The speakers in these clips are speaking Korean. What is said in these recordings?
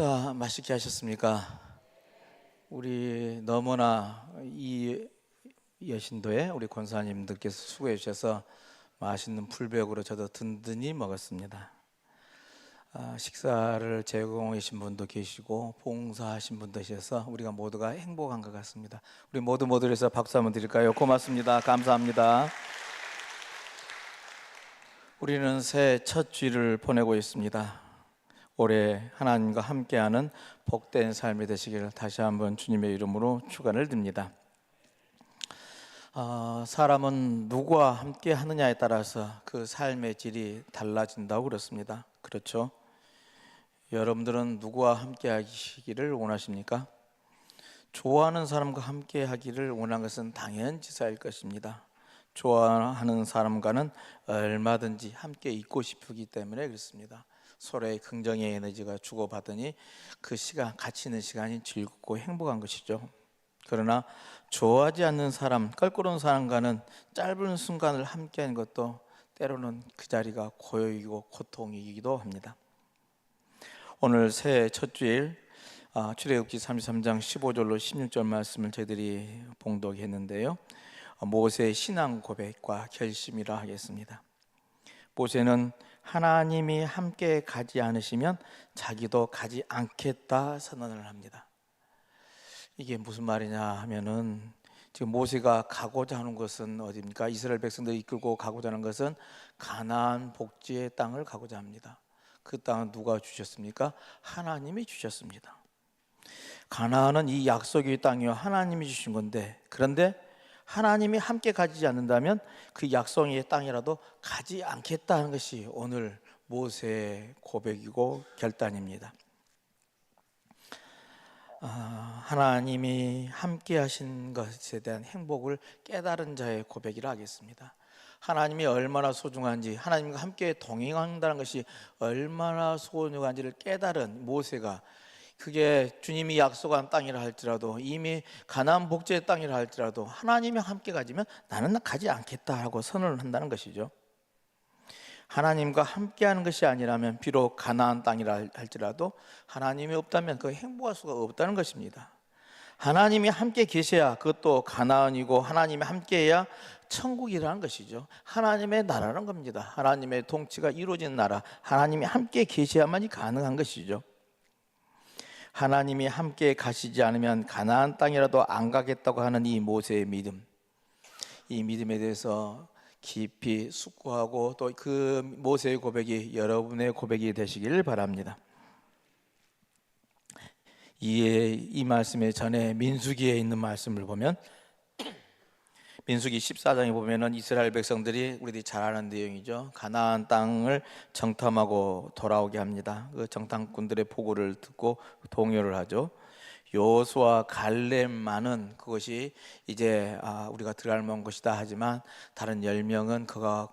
식사 맛있게 하셨습니까? 우리 너무나 이 여신도에 우리 권사님들께서 수고해 주셔서 맛있는 풀백으로 저도 든든히 먹었습니다. 식사를 제공해 주신 분도 계시고 봉사하신 분도 계셔서 우리가 모두가 행복한 것 같습니다. 우리 모두를 해서 박수 한번 드릴까요? 고맙습니다. 감사합니다. 우리는 새해 첫 주일을 보내고 있습니다. 올해 하나님과 함께하는 복된 삶이 되시기를 다시 한번 주님의 이름으로 축원을 드립니다. 사람은 누구와 함께 하느냐에 따라서 그 삶의 질이 달라진다고 그렇습니다. 그렇죠? 여러분들은 누구와 함께 하시기를 원하십니까? 좋아하는 사람과 함께 하기를 원하는 것은 당연지사일 것입니다. 좋아하는 사람과는 얼마든지 함께 있고 싶기 때문에 그렇습니다. 서로의 긍정의 에너지가 주고받으니 그 시간, 같이 있는 시간이 즐겁고 행복한 것이죠. 그러나 좋아하지 않는 사람, 껄끄러운 사람과는 짧은 순간을 함께하는 것도 때로는 그 자리가 고요이고 고통이기도 합니다. 오늘 새해 첫 주일 출애굽기 33장 15절로 16절 말씀을 저희들이 봉독했는데요, 모세의 신앙 고백과 결심이라 하겠습니다. 모세는 하나님이 함께 가지 않으시면 자기도 가지 않겠다 선언을 합니다. 이게 무슨 말이냐 하면은, 지금 모세가 가고자 하는 것은 어디입니까? 이스라엘 백성들을 이끌고 가고자 하는 것은 가나안 복지의 땅을 가고자 합니다. 그 땅은 누가 주셨습니까? 하나님이 주셨습니다. 가나안은 이 약속의 땅이요, 하나님이 주신 건데, 그런데 하나님이 함께 가지 않는다면 그 약속의 땅이라도 가지 않겠다는 것이 오늘 모세의 고백이고 결단입니다. 하나님이 함께 하신 것에 대한 행복을 깨달은 자의 고백이라 하겠습니다. 하나님이 얼마나 소중한지, 하나님과 함께 동행한다는 것이 얼마나 소중한지를 깨달은 모세가, 그게 주님이 약속한 땅이라 할지라도, 이미 가나안 복지의 땅이라 할지라도 하나님이 함께 가지면 나는 가지 않겠다 하고 선언을 한다는 것이죠. 하나님과 함께하는 것이 아니라면 비록 가나안 땅이라 할지라도 하나님이 없다면 그 행복할 수가 없다는 것입니다. 하나님이 함께 계셔야 그것도 가나안이고, 하나님이 함께해야 천국이라는 것이죠. 하나님의 나라라는 겁니다. 하나님의 통치가 이루어진 나라, 하나님이 함께 계셔야만이 가능한 것이죠. 하나님이 함께 가시지 않으면 가나안 땅이라도 안 가겠다고 하는 이 모세의 믿음, 이 믿음에 대해서 깊이 숙고하고 또 그 모세의 고백이 여러분의 고백이 되시기를 바랍니다. 이 말씀의 전에 민수기에 있는 말씀을 보면, 민수기 14장에 보면은 이스라엘 백성들이, 우리들이 잘 아는 내용이죠, 가나안 땅을 정탐하고 돌아오게 합니다. 그 정탐꾼들의 보고를 듣고 동요를 하죠. 여호수아 갈렙만은 그것이 이제 우리가 들어갈 만한 것이다 하지만, 다른 10명은 그가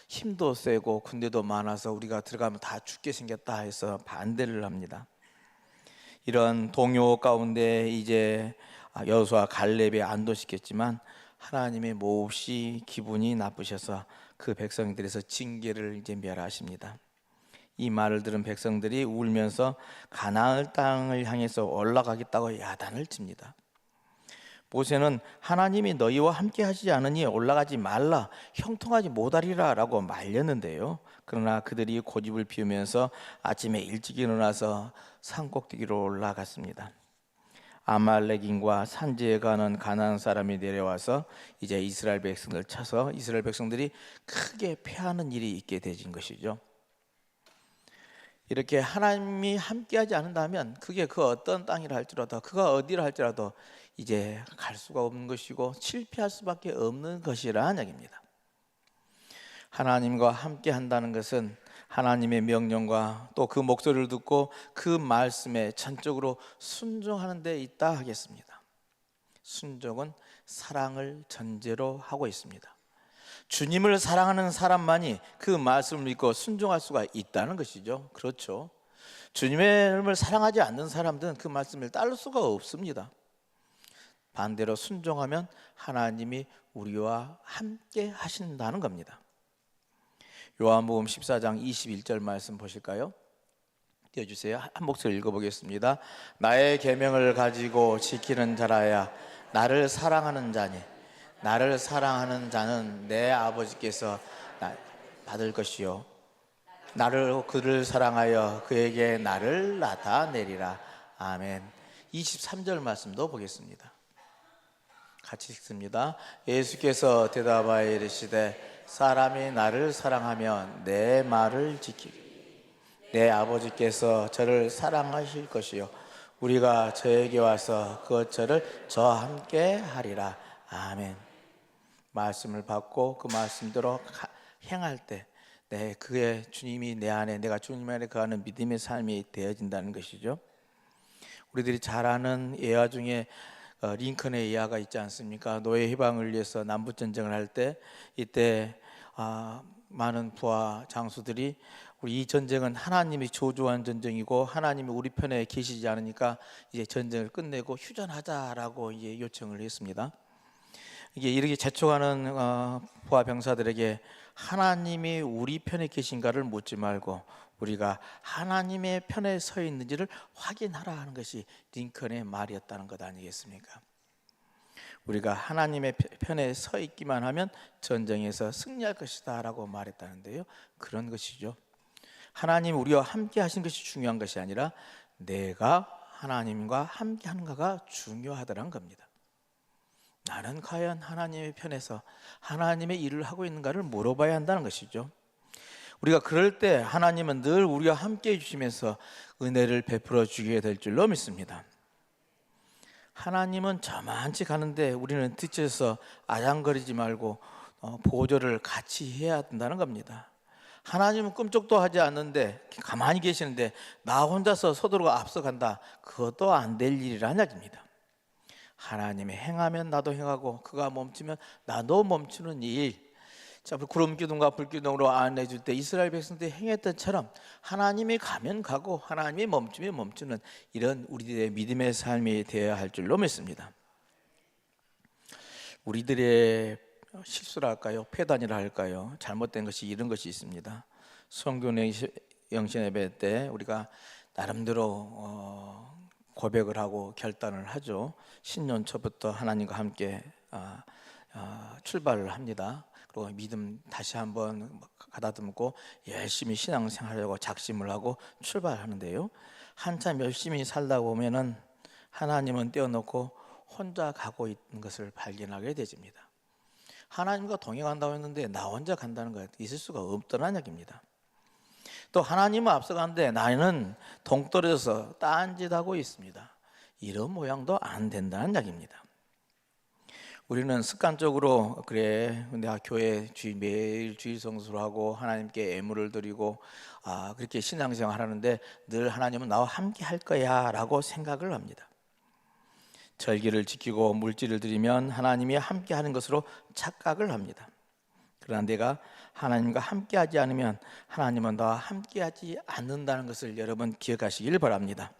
힘도 세고 군대도 많아서 우리가 들어가면 다 죽게 생겼다 해서 반대를 합니다. 이런 동요 가운데 이제 여호수아 갈렙이 안도시켰지만 하나님의 몹시 기분이 나쁘셔서 그 백성들에서 징계를 이제 멸하십니다. 이 말을 들은 백성들이 울면서 가나안 땅을 향해서 올라가겠다고 야단을 칩니다. 모세는 하나님이 너희와 함께 하시지 않으니 올라가지 말라, 형통하지 못하리라 라고 말렸는데요, 그러나 그들이 고집을 피우면서 아침에 일찍 일어나서 산꼭대기로 올라갔습니다. 아말렉인과 산지에 가는 가나안 사람이 내려와서 이제 이스라엘 백성을 쳐서 이스라엘 백성들이 크게 패하는 일이 있게 되진 것이죠. 이렇게 하나님이 함께하지 않는다면 그게 그 어떤 땅이라 할지라도, 그가 어디라 할지라도 이제 갈 수가 없는 것이고 실패할 수밖에 없는 것이라는 얘기입니다. 하나님과 함께 한다는 것은 하나님의 명령과 또 그 목소리를 듣고 그 말씀에 전적으로 순종하는 데 있다 하겠습니다. 순종은 사랑을 전제로 하고 있습니다. 주님을 사랑하는 사람만이 그 말씀을 믿고 순종할 수가 있다는 것이죠. 그렇죠. 주님을 사랑하지 않는 사람들은 그 말씀을 따를 수가 없습니다. 반대로 순종하면 하나님이 우리와 함께 하신다는 겁니다. 요한복음 14장 21절 말씀 보실까요? 띄워주세요. 한 목소리 읽어보겠습니다. 나의 계명을 가지고 지키는 자라야 나를 사랑하는 자니 나를 사랑하는 자는 내 아버지께서 받을 것이요 나를 그를 사랑하여 그에게 나를 나타내리라. 아멘. 23절 말씀도 보겠습니다. 같이 읽습니다. 예수께서 대답하여 이르시되 사람이 나를 사랑하면 내 말을 지키리. 내 아버지께서 저를 사랑하실 것이요 우리가 저에게 와서 그 저를 저와 함께 하리라. 아멘. 말씀을 받고 그 말씀대로 행할 때 그의 주님이 내 안에 내가 주님 안에 거하는 믿음의 삶이 되어진다는 것이죠. 우리들이 잘 아는 예화 중에 링컨의 예화가 있지 않습니까? 노예 해방을 위해서 남북전쟁을 할 때 이때 많은 부하 장수들이 우리 이 전쟁은 하나님이 저주한 전쟁이고 하나님이 우리 편에 계시지 않으니까 이제 전쟁을 끝내고 휴전하자라고 이제 요청을 했습니다. 이게 이렇게 재촉하는 부하 병사들에게 하나님이 우리 편에 계신가를 묻지 말고 우리가 하나님의 편에 서 있는지를 확인하라 하는 것이 링컨의 말이었다는 것 아니겠습니까? 우리가 하나님의 편에 서 있기만 하면 전쟁에서 승리할 것이다 라고 말했다는데요, 그런 것이죠. 하나님 우리와 함께 하신 것이 중요한 것이 아니라 내가 하나님과 함께 하는가가 중요하다는 겁니다. 나는 과연 하나님의 편에서 하나님의 일을 하고 있는가를 물어봐야 한다는 것이죠. 우리가 그럴 때 하나님은 늘 우리와 함께 해주시면서 은혜를 베풀어 주게 될 줄로 믿습니다. 하나님은 저만치 가는데 우리는 뒤쳐서 아장거리지 말고 보조를 같이 해야 된다는 겁니다. 하나님은 꿈쩍도 하지 않는데 가만히 계시는데 나 혼자서 서두르고 앞서간다, 그것도 안 될 일이라는 이야기입니다. 하나님이 행하면 나도 행하고 그가 멈추면 나도 멈추는 일. 자, 구름 기둥과 불 기둥으로 안내줄 때 이스라엘 백성들이 행했던 처럼 하나님이 가면 가고 하나님이 멈추면 멈추는 이런 우리들의 믿음의 삶이 되어야 할 줄로 믿습니다. 우리들의 실수라 할까요? 폐단이라 할까요? 잘못된 것이 이런 것이 있습니다. 성경영신 예배 때 우리가 나름대로 고백을 하고 결단을 하죠. 신년 초부터 하나님과 함께 출발을 합니다. 그리고 믿음 다시 한번 가다듬고 열심히 신앙생활하려고 작심을 하고 출발하는데요, 한참 열심히 살다 보면은 하나님은 떼어놓고 혼자 가고 있는 것을 발견하게 되집니다. 하나님과 동행한다고 했는데 나 혼자 간다는 것 있을 수가 없더라는 얘기입니다. 또 하나님은 앞서가는데 나는 동떨어져서 딴짓하고 있습니다. 이런 모양도 안 된다는 이야기입니다. 우리는 습관적으로 그래 내가 교회 매일 주일 성수를 하고 하나님께 예물을 드리고 그렇게 신앙생활 하는데 늘 하나님은 나와 함께 할 거야 라고 생각을 합니다. 절기를 지키고 물질을 드리면 하나님이 함께 하는 것으로 착각을 합니다. 그러나 내가 하나님과 함께 하지 않으면 하나님은 나와 함께 하지 않는다는 것을 여러분 기억하시길 바랍니다.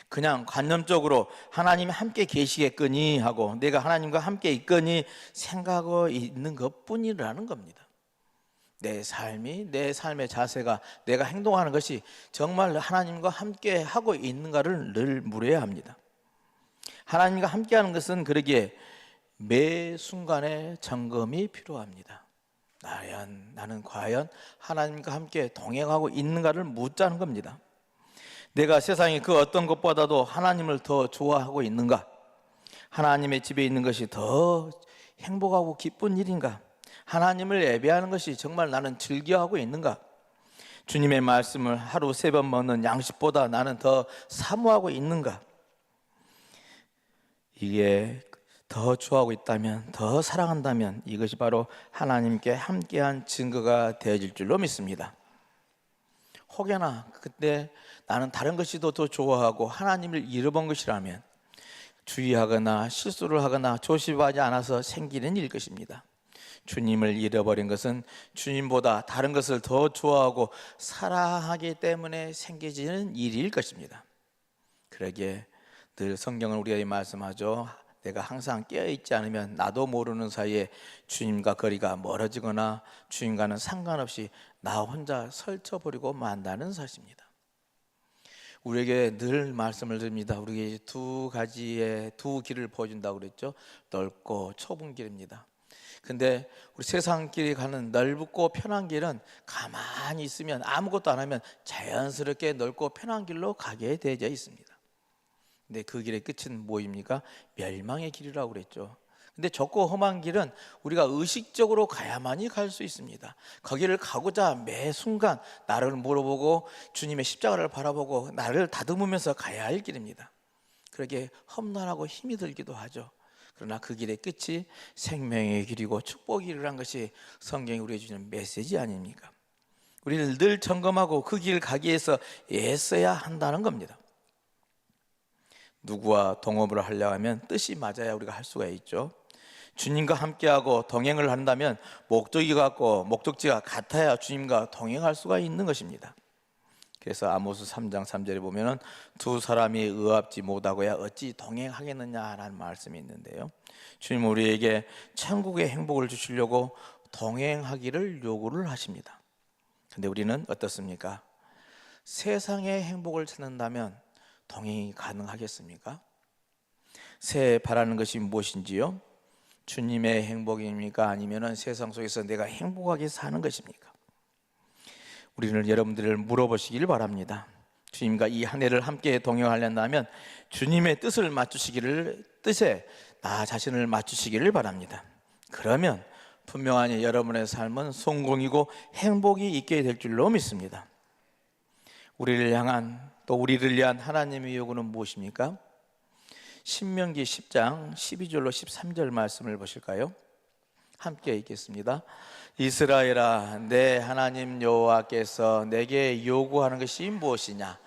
그냥 관념적으로 하나님이 함께 계시겠거니 하고 내가 하나님과 함께 있거니 생각하고 있는 것뿐이라는 겁니다. 내 삶의 자세가 내가 행동하는 것이 정말 하나님과 함께 하고 있는가를 늘 물어야 합니다. 하나님과 함께 하는 것은 그러기에 매 순간에 점검이 필요합니다. 나는 과연 하나님과 함께 동행하고 있는가를 묻자는 겁니다. 내가 세상의 그 어떤 것보다도 하나님을 더 좋아하고 있는가? 하나님의 집에 있는 것이 더 행복하고 기쁜 일인가? 하나님을 예배하는 것이 정말 나는 즐겨하고 있는가? 주님의 말씀을 하루 3번 먹는 양식보다 나는 더 사모하고 있는가? 이게 더 좋아하고 있다면, 더 사랑한다면 이것이 바로 하나님께 함께한 증거가 되어질 줄로 믿습니다. 혹여나 그때 나는 다른 것이 더 좋아하고 하나님을 잃어본 것이라면 주의하거나 실수를 하거나 조심하지 않아서 생기는 일 것입니다. 주님을 잃어버린 것은 주님보다 다른 것을 더 좋아하고 사랑하기 때문에 생기지는 일일 것입니다. 그러기에 늘 성경은 우리에게 말씀하죠. 내가 항상 깨어있지 않으면 나도 모르는 사이에 주님과 거리가 멀어지거나 주님과는 상관없이 나 혼자 설쳐버리고 만다는 사실입니다. 우리에게 늘 말씀을 드립니다. 우리에게 두 가지의 두 길을 보여준다고 그랬죠. 넓고 좁은 길입니다. 근데 우리 세상 길이 가는 넓고 편한 길은 가만히 있으면 아무것도 안 하면 자연스럽게 넓고 편한 길로 가게 되어 있습니다. 근데 그 길의 끝은 뭐입니까? 멸망의 길이라고 그랬죠. 근데 좁고 험한 길은 우리가 의식적으로 가야만이 갈 수 있습니다. 거기를 가고자 매 순간 나를 물어보고 주님의 십자가를 바라보고 나를 다듬으면서 가야 할 길입니다. 그렇게 험난하고 힘이 들기도 하죠. 그러나 그 길의 끝이 생명의 길이고 축복의 길이라는 것이 성경이 우리에게 주는 메시지 아닙니까? 우리는 늘 점검하고 그 길을 가기 위해서 애써야 한다는 겁니다. 누구와 동업을 하려 하면 뜻이 맞아야 우리가 할 수가 있죠. 주님과 함께하고 동행을 한다면 목적지가 같아야 주님과 동행할 수가 있는 것입니다. 그래서 아모스 3장 3절에 보면은 두 사람이 의합지 못하고야 어찌 동행하겠느냐라는 말씀이 있는데요. 주님 우리에게 천국의 행복을 주시려고 동행하기를 요구를 하십니다. 근데 우리는 어떻습니까? 세상의 행복을 찾는다면 동행이 가능하겠습니까? 새 바라는 것이 무엇인지요? 주님의 행복입니까? 아니면 세상 속에서 내가 행복하게 사는 것입니까? 우리는 여러분들을 물어보시길 바랍니다. 주님과 이 한 해를 함께 동행하려면 주님의 뜻에 나 자신을 맞추시기를 바랍니다. 그러면 분명하니 여러분의 삶은 성공이고 행복이 있게 될 줄로 믿습니다. 우리를 위한 하나님의 요구는 무엇입니까? 신명기 10장 12절로 13절 말씀을 보실까요? 함께 읽겠습니다. 이스라엘아, 내 하나님 여호와께서 내게 요구하는 것이 무엇이냐?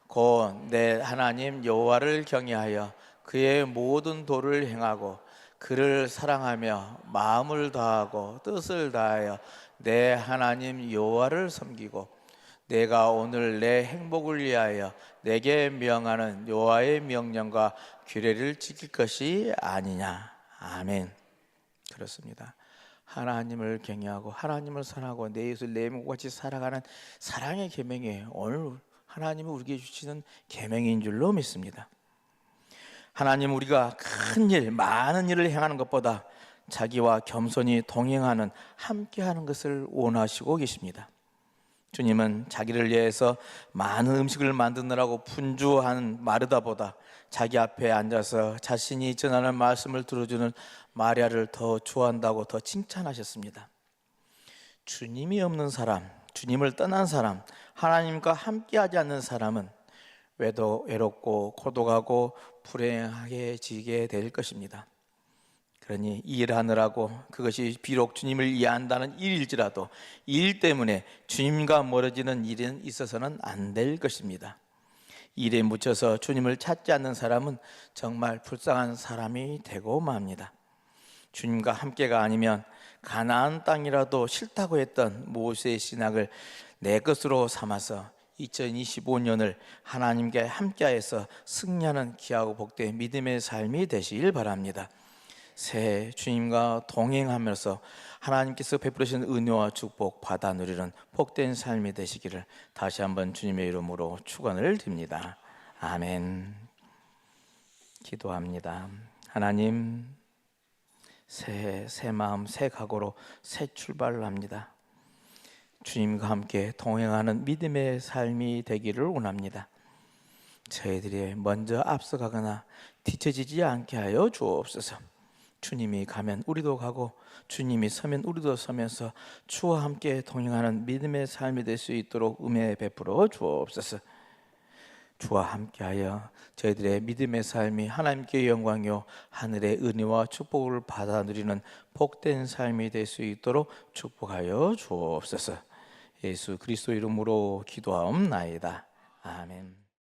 곧 내 하나님 여호와를 경외하여 그의 모든 도를 행하고 그를 사랑하며 마음을 다하고 뜻을 다하여 내 하나님 여호와를 섬기고 내가 오늘 내 행복을 위하여 내게 명하는 여호와의 명령과 규례를 지킬 것이 아니냐. 아멘. 그렇습니다. 하나님을 경외하고 하나님을 사랑하고 내 이웃을 내 몸같이 살아가는 사랑의 계명이 오늘 하나님이 우리에게 주시는 계명인 줄로 믿습니다. 하나님 우리가 많은 일을 행하는 것보다 자기와 겸손히 동행하는 함께하는 것을 원하시고 계십니다. 주님은 자기를 위해서 많은 음식을 만드느라고 분주한 마르다보다 자기 앞에 앉아서 자신이 전하는 말씀을 들어주는 마리아를 더 좋아한다고 더 칭찬하셨습니다. 주님이 없는 사람, 주님을 떠난 사람, 하나님과 함께하지 않는 사람은 외롭고 고독하고 불행하게 지게 될 것입니다. 그러니 일하느라고 그것이 비록 주님을 이해한다는 일일지라도 일 때문에 주님과 멀어지는 일은 있어서는 안 될 것입니다. 일에 묻혀서 주님을 찾지 않는 사람은 정말 불쌍한 사람이 되고 맙니다. 주님과 함께가 아니면 가나안 땅이라도 싫다고 했던 모세의 신학을 내 것으로 삼아서 2025년을 하나님께 함께하여서 승리하는 귀하고 복된 믿음의 삶이 되시길 바랍니다. 새해 주님과 동행하면서 하나님께서 베풀으신 은혜와 축복 받아 누리는 복된 삶이 되시기를 다시 한번 주님의 이름으로 축원을 드립니다. 아멘. 기도합니다. 하나님, 새해 새 마음 새 각오로 새 출발을 합니다. 주님과 함께 동행하는 믿음의 삶이 되기를 원합니다. 저희들이 먼저 앞서가거나 뒤처지지 않게 하여 주옵소서. 주님이 가면 우리도 가고 주님이 서면 우리도 서면서 주와 함께 동행하는 믿음의 삶이 될 수 있도록 은혜 베풀어 주옵소서. 주와 함께하여 저희들의 믿음의 삶이 하나님께 영광이요 하늘의 은혜와 축복을 받아 누리는 복된 삶이 될 수 있도록 축복하여 주옵소서. 예수 그리스도 이름으로 기도하옵나이다. 아멘.